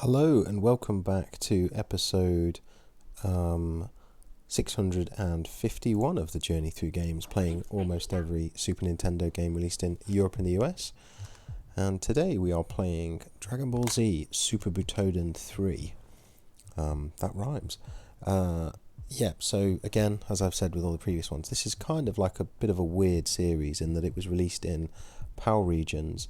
Hello and welcome back to episode 651 of the Journey Through Games, playing almost every Super Nintendo game released in Europe and the US. And today we are playing Dragon Ball Z Super Butoden 3. That rhymes. So again, as I've said with all the previous ones, this is kind of like a bit of a weird series in that it was released in PAL regions,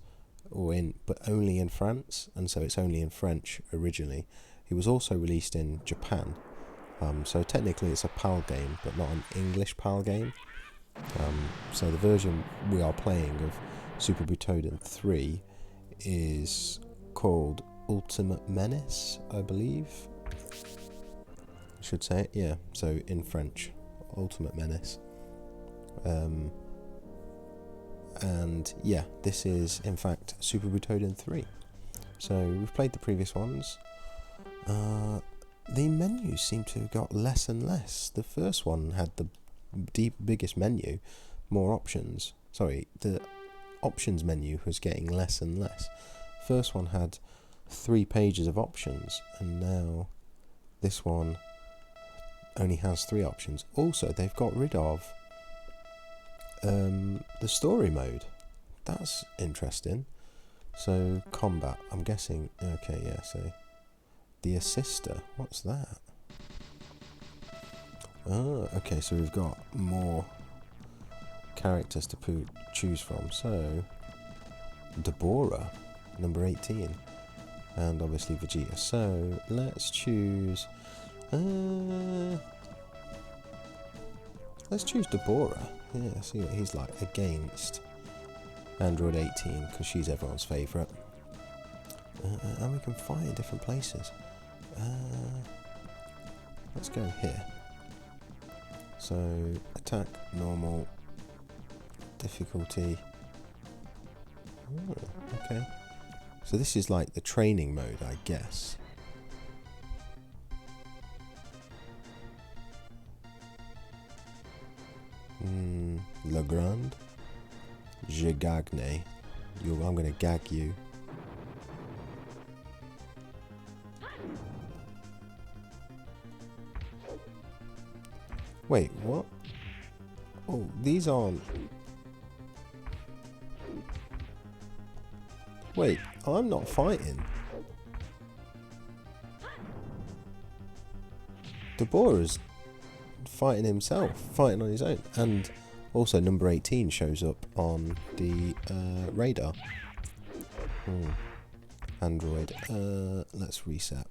but only in France, and so it's only in French originally. It was also released in Japan, so technically it's a PAL game, but not an English PAL game. So the version we are playing of Super Butoden 3 is called Ultimate Menace, I believe. I should say it, yeah. So in French, Ultimate Menace. And yeah, this is in fact Super Butoden 3. So we've played the previous ones. The menus seem to have got less and less. The first one had the biggest menu, more options. Sorry, the options menu was getting less and less. First one had 3 pages of options, and now this one only has 3 options. Also, they've got rid of the story mode. That's interesting. So combat, I'm guessing. Okay, yeah. So the assister, what's that? Oh, okay. So we've got more characters to choose from. So Deborah, number 18, and obviously Vegeta. So let's choose. Let's choose Deborah. Yeah, see what he's like against Android 18, because she's everyone's favourite. And we can fight in different places. Let's go here. So, attack, normal, difficulty. Oh, okay. So this is like the training mode, I guess. Le Grand. Je gagne. I'm going to gag you. Wait, what? Oh, these aren't... Wait, I'm not fighting. Deborah's fighting himself, fighting on his own. And also number 18 shows up on the radar. Android. Let's reset.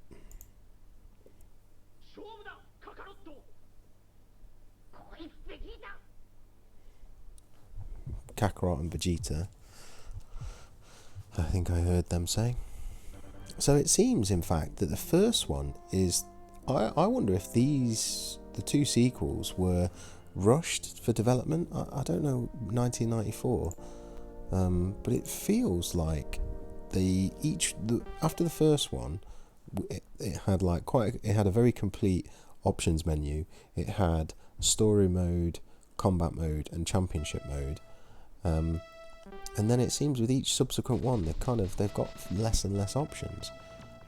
Kakarot and Vegeta, I think I heard them say. So it seems, in fact, that the first one is... I wonder if the 2 sequels were rushed for development. I don't know, 1994. But it feels like after the first one, it had like it had a very complete options menu. It had story mode, combat mode, and championship mode. And then it seems with each subsequent one, they've got less and less options,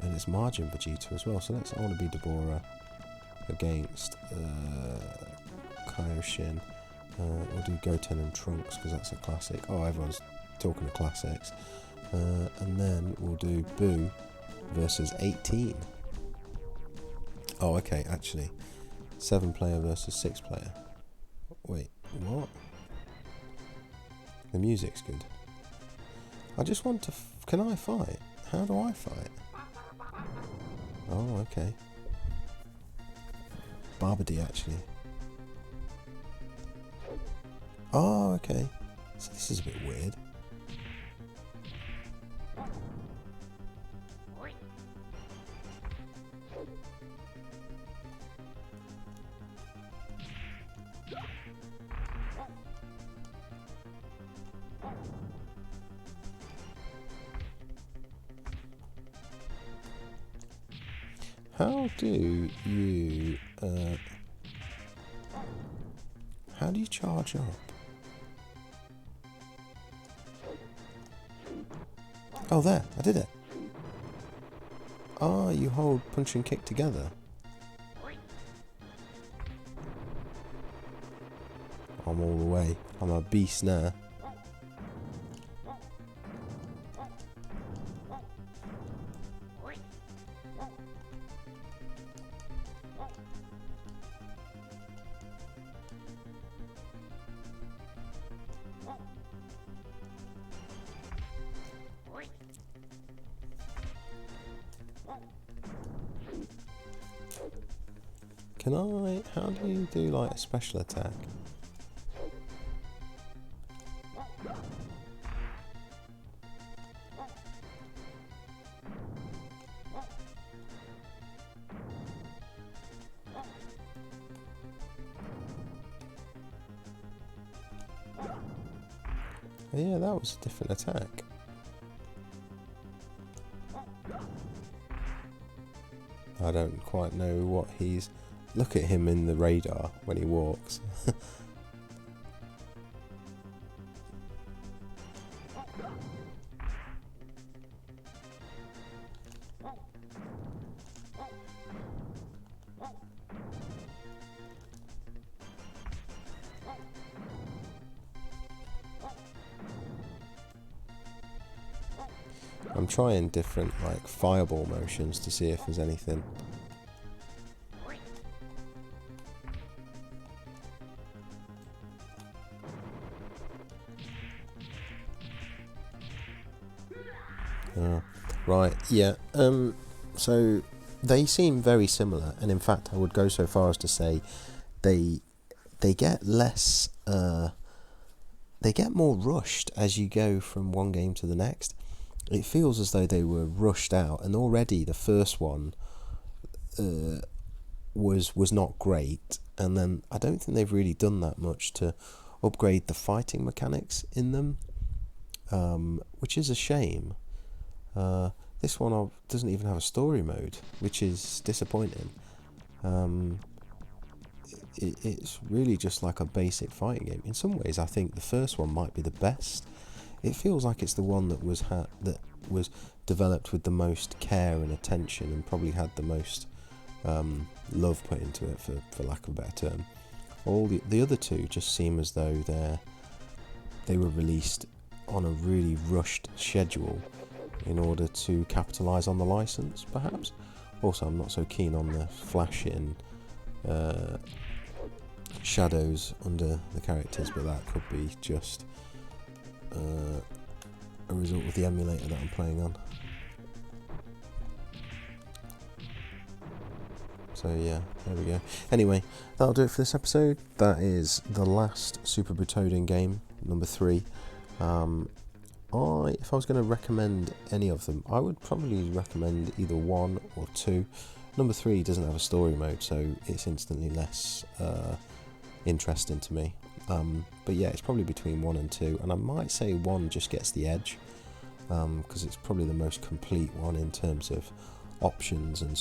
and it's Margin Vegeta as well. So I want to be Deborah against Kaioshin. We'll do Goten and Trunks because that's a classic. Oh, everyone's talking of classics. And then we'll do Boo versus 18. Oh, okay, actually, 7-player versus 6-player. Wait, what? The music's good. I just want to... Can I fight? How do I fight? Oh, okay. Barbady, actually. Oh, okay. So this is a bit weird. How do you charge up? Oh, there, I did it. Ah, you hold punch and kick together. I'm all the way. I'm a beast now. Can I... How do you do like a special attack? Oh, yeah, that was a different attack. I don't quite know what he's... Look at him in the radar when he walks. I'm trying different like fireball motions to see if there's anything. Right, yeah. So they seem very similar, and in fact, I would go so far as to say they get less. They get more rushed as you go from one game to the next. It feels as though they were rushed out, and already the first one was not great, and then I don't think they've really done that much to upgrade the fighting mechanics in them, which is a shame. This one doesn't even have a story mode, which is disappointing. It's really just like a basic fighting game. In some ways, I think the first one might be the best. It feels like it's the one that was developed with the most care and attention, and probably had the most love put into it, for lack of a better term. All the other two just seem as though they were released on a really rushed schedule in order to capitalise on the license, perhaps. Also, I'm not so keen on the flashing shadows under the characters, but that could be just a result of the emulator that I'm playing on. So yeah, there we go. Anyway, that'll do it for this episode. That is the last Super Butoden game, number 3. If I was going to recommend any of them, I would probably recommend either 1 or 2. Number 3 doesn't have a story mode, so it's instantly less interesting to me. But yeah, it's probably between 1 and 2, and I might say 1 just gets the edge, because it's probably the most complete one in terms of options and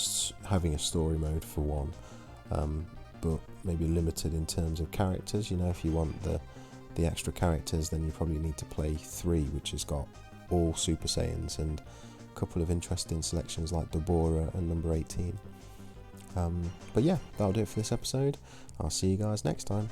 having a story mode for 1, but maybe limited in terms of characters. You know, if you want the extra characters, then you probably need to play 3, which has got all Super Saiyans and a couple of interesting selections like Deborah and number 18. But yeah, that'll do it for this episode. I'll see you guys next time.